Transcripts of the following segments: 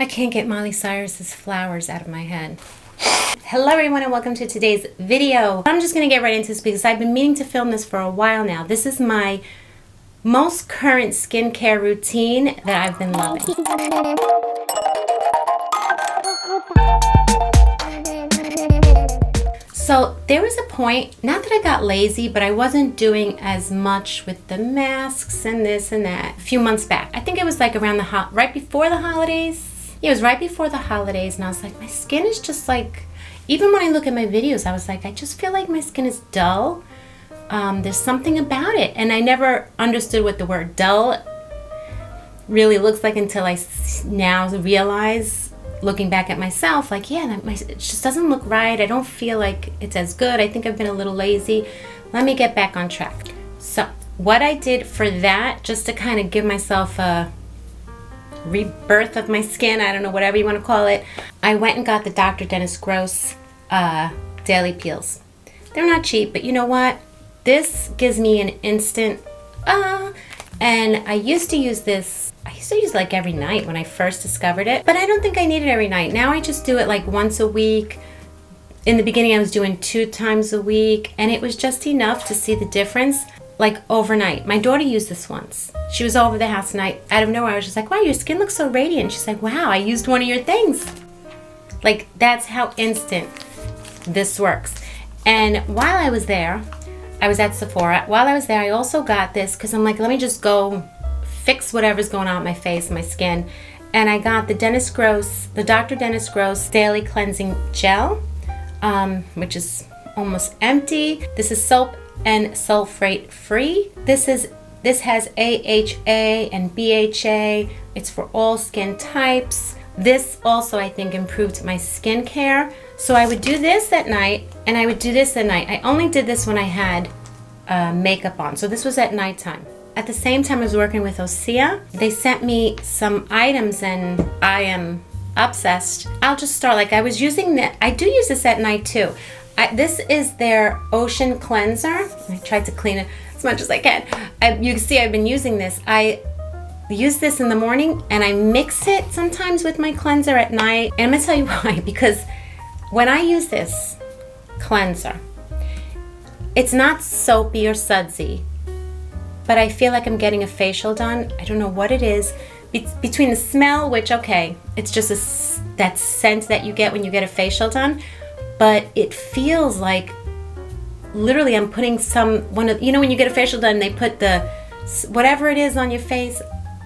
I can't get Miley Cyrus's Flowers out of my head. Hello everyone and welcome to today's video. I'm just going to get right into this because I've been meaning to film this for a while now. This is my most current skincare routine that I've been loving. So there was a point, not that I got lazy, but I wasn't doing as much with the masks and this and that a few months back. I think it was like around right before the holidays. Yeah, it was right before the holidays, and I was like, my skin is just like, even when I look at my videos, I was like, I just feel like my skin is dull. There's something about it, and I never understood what the word dull really looks like until I now realize, looking back at myself, like, yeah, it just doesn't look right. I don't feel like it's as good. I think I've been a little lazy. Let me get back on track. So what I did for that, just to kind of give myself a rebirth of my skin, I don't know, whatever you want to call it, I went and got the Dr. Dennis Gross daily peels. They're not cheap, but you know what? This gives me an instant and I used to use this. I used to use it like every night when I first discovered it, but I don't think I need it every night. Now I just do it like once a week. In the beginning I was doing 2 times a week, and it was just enough to see the difference like overnight. My daughter used this once. She was over the house and out of nowhere I was just like, wow, your skin looks so radiant. She's like, wow, I used one of your things. Like, that's how instant this works. And while I was there, I was at Sephora. While I was there, I also got this because I'm like, let me just go fix whatever's going on with my face, my skin. And I got the Dr. Dennis Gross Daily Cleansing Gel, which is almost empty. This is soap and sulfate free. This has AHA and BHA. It's for all skin types. This also, I think, improved my skincare. So I would do this at night, and I would do this at night. I only did this when I had makeup on. So this was at nighttime. At the same time I was working with Osea, they sent me some items and I am obsessed. I'll just start, like, I was using that. I do use this at night too. This is their Ocean Cleanser. I tried to clean it as much as I can. You can see I've been using this. I use this in the morning and I mix it sometimes with my cleanser at night. And I'm gonna tell you why, because when I use this cleanser, it's not soapy or sudsy, but I feel like I'm getting a facial done. I don't know what it is. It's between the smell, which, okay, it's just that scent that you get when you get a facial done, but it feels like literally I'm putting you know when you get a facial done, they put whatever it is on your face.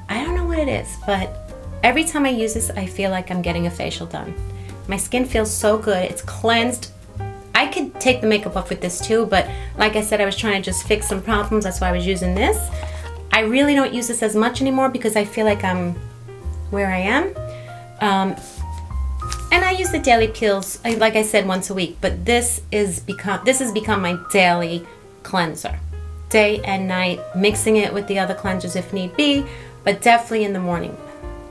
I don't know what it is, but every time I use this, I feel like I'm getting a facial done. My skin feels so good. It's cleansed. I could take the makeup off with this too, but like I said, I was trying to just fix some problems. That's why I was using this. I really don't use this as much anymore because I feel like I'm where I am. And I use the daily peels, like I said, once a week, but this has become my daily cleanser. Day and night, mixing it with the other cleansers if need be, but definitely in the morning.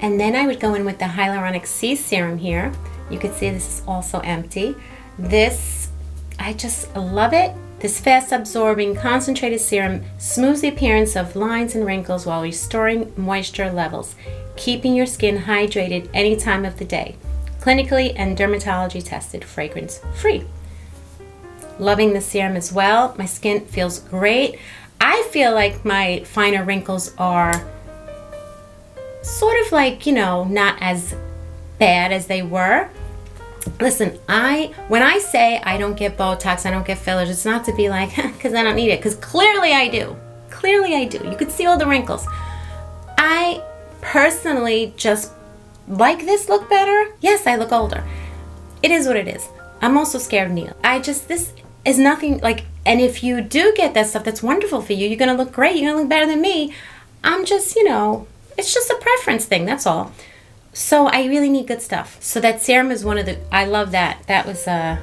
And then I would go in with the Hyaluronic C Serum here. You can see this is also empty. This, I just love it. This fast absorbing concentrated serum smooths the appearance of lines and wrinkles while restoring moisture levels, keeping your skin hydrated any time of the day. Clinically and dermatology tested, fragrance free. Loving the serum as well. My skin feels great. I feel like my finer wrinkles are sort of like, you know, not as bad as they were. Listen, when I say I don't get Botox, I don't get fillers, it's not to be like, because I don't need it, because clearly I do. Clearly I do. You could see all the wrinkles. I personally just like this look better. Yes, I look older. It is what it is. I'm also scared of needles. This is nothing like, and if you do get that stuff, that's wonderful for you. You're going to look great. You're going to look better than me. I'm just, you know, it's just a preference thing. That's all. So I really need good stuff. So that serum is I love that. That was a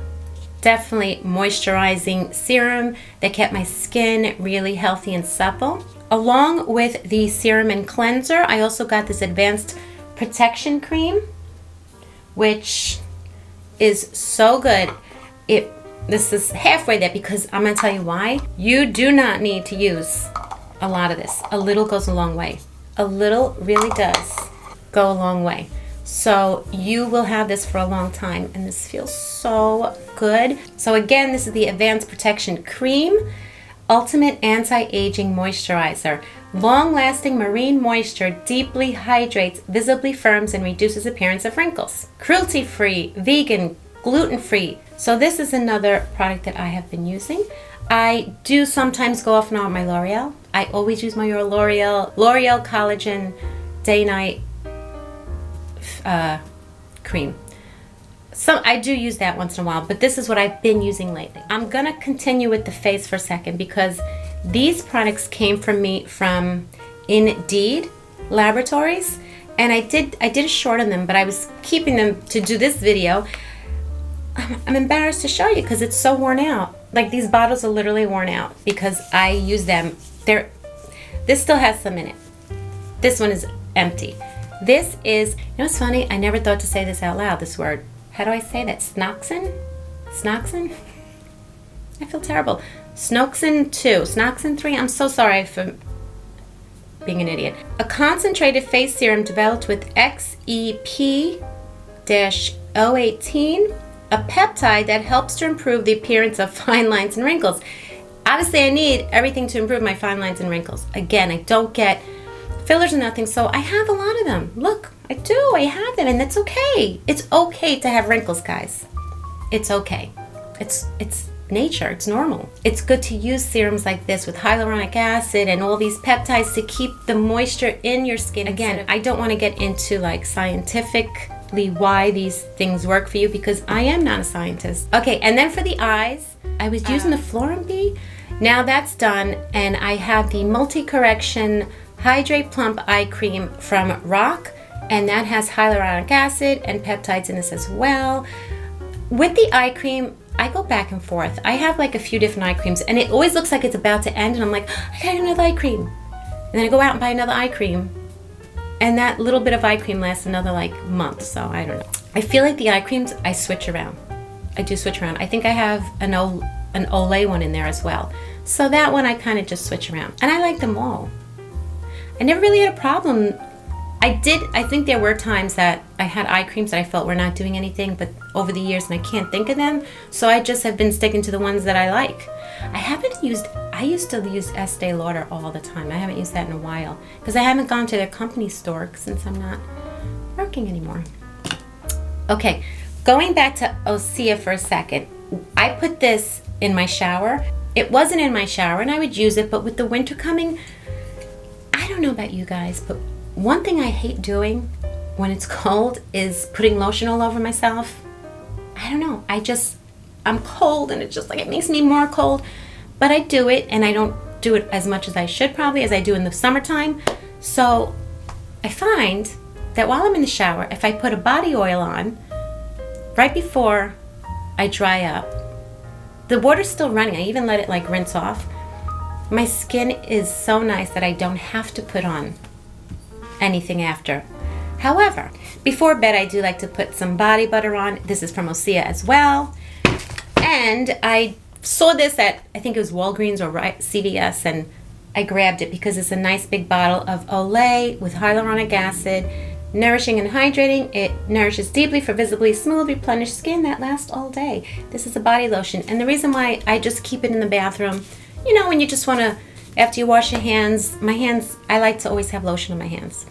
definitely moisturizing serum that kept my skin really healthy and supple. Along with the serum and cleanser, I also got this advanced protection cream, which is so good. This is halfway there because I'm gonna tell you why. You do not need to use a lot of this. A little goes a long way. A little really does go a long way. So you will have this for a long time, and this feels so good. So again, this is the Advanced Protection Cream, Ultimate Anti-Aging Moisturizer. Long-lasting marine moisture deeply hydrates, visibly firms, and reduces appearance of wrinkles. Cruelty-free, vegan, gluten-free. So this is another product that I have been using. I do sometimes go off and on with my L'Oreal. I always use my L'Oreal Collagen Day-Night cream. So I do use that once in a while, but this is what I've been using lately. I'm gonna continue with the face for a second because these products came from me from Indeed Laboratories, and I did a short on them, but I was keeping them to do this video. I'm embarrassed to show you because it's so worn out. Like, these bottles are literally worn out because I use them. This still has some in it. This one is empty. This is, you know what's funny? I never thought to say this out loud, this word. How do I say that? Snoxin? Snoxin? I feel terrible. Snoxin 2, Snoxin 3. I'm so sorry for being an idiot. A concentrated face serum developed with XEP-018, a peptide that helps to improve the appearance of fine lines and wrinkles. Obviously, I need everything to improve my fine lines and wrinkles. Again, I don't get fillers or nothing, so I have a lot of them. Look, I have them, and that's okay. It's okay to have wrinkles, guys. It's okay. It's nature, it's normal. It's good to use serums like this with hyaluronic acid and all these peptides to keep the moisture in your skin. Again, I don't want to get into like scientifically why these things work for you because I am not a scientist. Okay, and then for the eyes, I was using the Florin B. Now that's done, and I have the Multi-Correction Hydrate Plump Eye Cream from Rock, and that has hyaluronic acid and peptides in this as well. With the eye cream, I go back and forth. I have like a few different eye creams, and it always looks like it's about to end, and I'm like, I got another eye cream. And then I go out and buy another eye cream, and that little bit of eye cream lasts another like month, so I don't know. I feel like the eye creams, I switch around. I do switch around. I think I have an Olay one in there as well. So that one I kind of just switch around. And I like them all. I never really had a problem. I think there were times that I had eye creams that I felt were not doing anything, but over the years, and I can't think of them, so I just have been sticking to the ones that I like. I used to use Estee Lauder all the time. I haven't used that in a while, because I haven't gone to their company store since I'm not working anymore. Okay, going back to Osea for a second, I put this in my shower. It wasn't in my shower, and I would use it, but with the winter coming, I don't know about you guys, but one thing I hate doing when it's cold is putting lotion all over myself. I don't know. I'm cold, and it's just like it makes me more cold. But I do it, and I don't do it as much as I should probably as I do in the summertime. So I find that while I'm in the shower, if I put a body oil on right before I dry up, the water's still running. I even let it like rinse off. My skin is so nice that I don't have to put on anything after. However, before bed I do like to put some body butter on. This is from Osea as well. And I saw this at, I think it was Walgreens or CVS, and I grabbed it because it's a nice big bottle of Olay with hyaluronic acid, nourishing and hydrating. It nourishes deeply for visibly smooth, replenished skin that lasts all day. This is a body lotion, and the reason why I just keep it in the bathroom, you know, when you just want to, after you wash your hands, my hands, I like to always have lotion on my hands.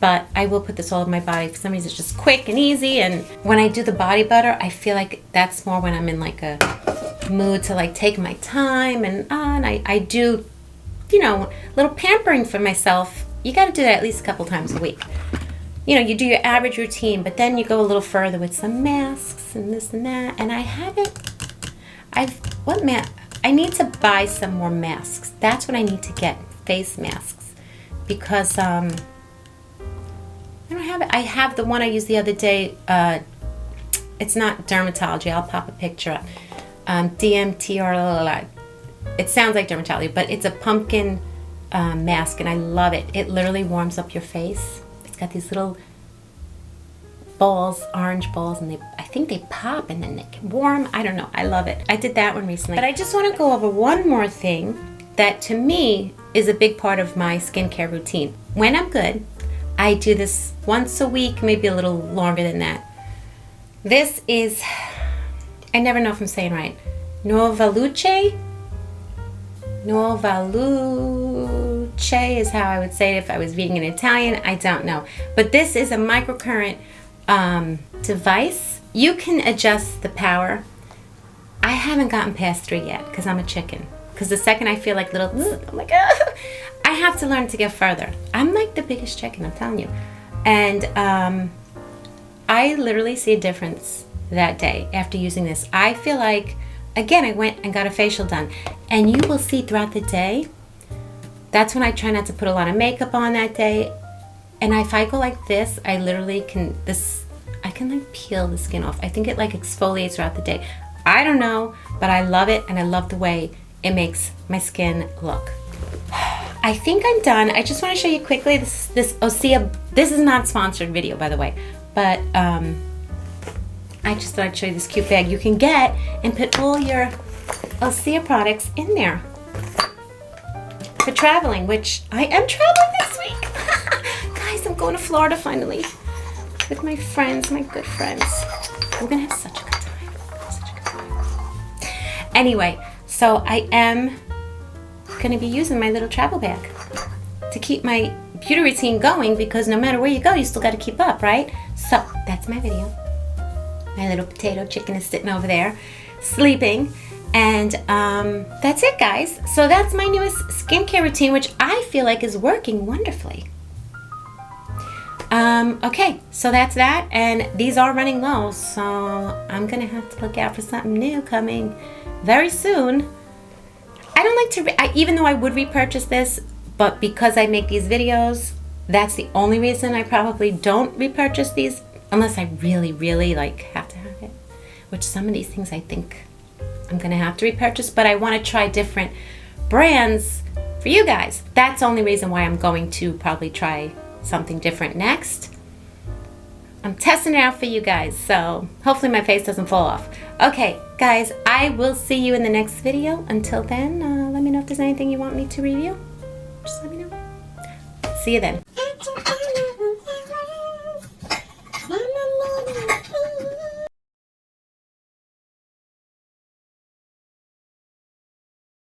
But I will put this all over my body. For some reason, it's just quick and easy. And when I do the body butter, I feel like that's more when I'm in like a mood to like take my time. And I do, you know, a little pampering for myself. You got to do that at least a couple times a week. You know, you do your average routine, but then you go a little further with some masks and this and that. And I haven't, I need to buy some more masks. That's what I need to get, face masks. Because, I don't have it. I have the one I used the other day. It's not dermatology. I'll pop a picture up. DMTR. It sounds like dermatology, but it's a pumpkin mask, and I love it. It literally warms up your face. It's got these little balls, orange balls, and I think they pop and then they get warm. I don't know. I love it. I did that one recently. But I just want to go over one more thing that to me is a big part of my skincare routine. When I'm good, I do this once a week, maybe a little longer than that. This is, I never know if I'm saying right, Novaluce? Novaluce is how I would say it if I was reading in Italian. I don't know. But this is a microcurrent device. You can adjust the power. I haven't gotten past 3 yet because I'm a chicken. Because the second I feel like little, I'm like, ah! I have to learn to get further. I'm like the biggest chicken, I'm telling you. And I literally see a difference that day after using this. I feel like, again, I went and got a facial done. And you will see throughout the day, that's when I try not to put a lot of makeup on that day. And if I go like this, I literally can, I can like peel the skin off. I think it like exfoliates throughout the day. I don't know, but I love it, and I love the way it makes my skin look. I think I'm done. I just want to show you quickly this Osea. This is not a sponsored video, by the way, but I just thought I'd show you this cute bag you can get and put all your Osea products in there for traveling, which I am traveling this week. Guys, I'm going to Florida finally with my friends, my good friends. We're gonna have such a good time. Such a good time. Anyway, so I am gonna be using my little travel bag to keep my beauty routine going, because no matter where you go, you still gotta keep up, right? So that's my video. My little potato chicken is sitting over there, sleeping. And that's it, guys. So that's my newest skincare routine, which I feel like is working wonderfully. Okay, so that's that. And these are running low, so I'm gonna have to look out for something new coming very soon. I don't like to, even though I would repurchase this, but because I make these videos, that's the only reason I probably don't repurchase these, unless I really, really like have to have it. Which some of these things I think I'm gonna have to repurchase, but I want to try different brands for you guys. That's the only reason why I'm going to probably try something different next. I'm testing it out for you guys, so hopefully my face doesn't fall off. Okay, guys, I will see you in the next video. Until then, let me know if there's anything you want me to review. Just let me know. See you then.